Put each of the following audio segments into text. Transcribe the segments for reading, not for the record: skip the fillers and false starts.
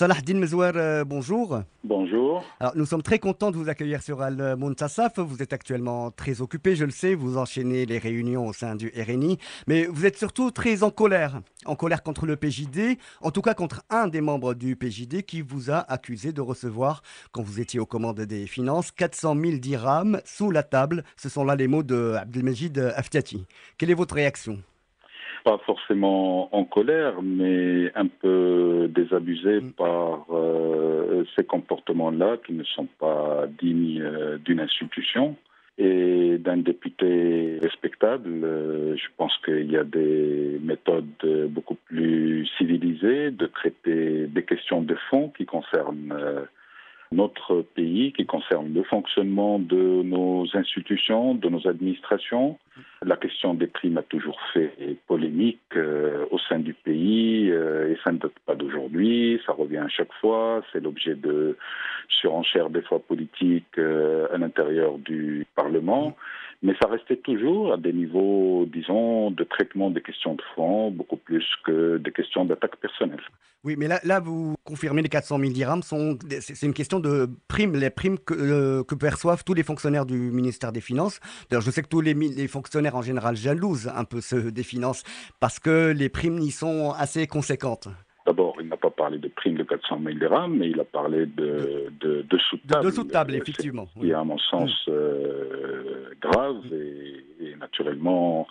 Salahdine Mezouer, bonjour. Bonjour. Alors, nous sommes très contents de vous accueillir sur Al-Muntasaf. Vous êtes actuellement très occupé, je le sais, vous enchaînez les réunions au sein du RNI, mais vous êtes surtout très en colère contre le PJD, en tout cas contre un des membres du PJD qui vous a accusé de recevoir, quand vous étiez aux commandes des finances, 400 000 dirhams sous la table. Ce sont là les mots de Abdelmejid Aftiati. Quelle est votre réaction? Pas forcément en colère, mais un peu désabusé Mm. par ces comportements-là qui ne sont pas dignes d'une institution et d'un député respectable. Je pense qu'il y a des méthodes beaucoup plus civilisées de traiter des questions de fond qui concernent notre pays, qui concerne le fonctionnement de nos institutions, de nos administrations. La question des primes a toujours fait polémique au sein du pays et ça ne date pas d'aujourd'hui, ça revient à chaque fois, c'est l'objet de surenchères des fois politiques à l'intérieur du Parlement, mais ça restait toujours à des niveaux, disons, de traitement des questions de fond, beaucoup plus que des questions d'attaque personnelle. Oui, mais là, vous confirmez les 400 000 dirhams. C'est une question de primes, les primes que perçoivent tous les fonctionnaires du ministère des Finances. D'ailleurs, je sais que tous les fonctionnaires en général jalousent un peu ceux des Finances parce que les primes y sont assez conséquentes. D'abord, il n'a pas parlé de primes de 400 000 dirhams, mais il a parlé De, de de sous-table. sous-table, C'est ce effectivement. qui est, Oui. à mon Mm. sens, grave et naturellement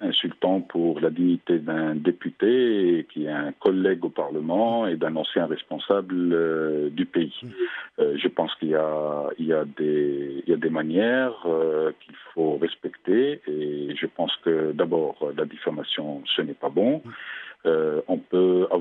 insultant pour la dignité d'un député qui est un collègue au Parlement et d'un ancien responsable du pays. Je pense qu'il y a des manières qu'il faut respecter et je pense que d'abord la diffamation ce n'est pas bon. On peut avoir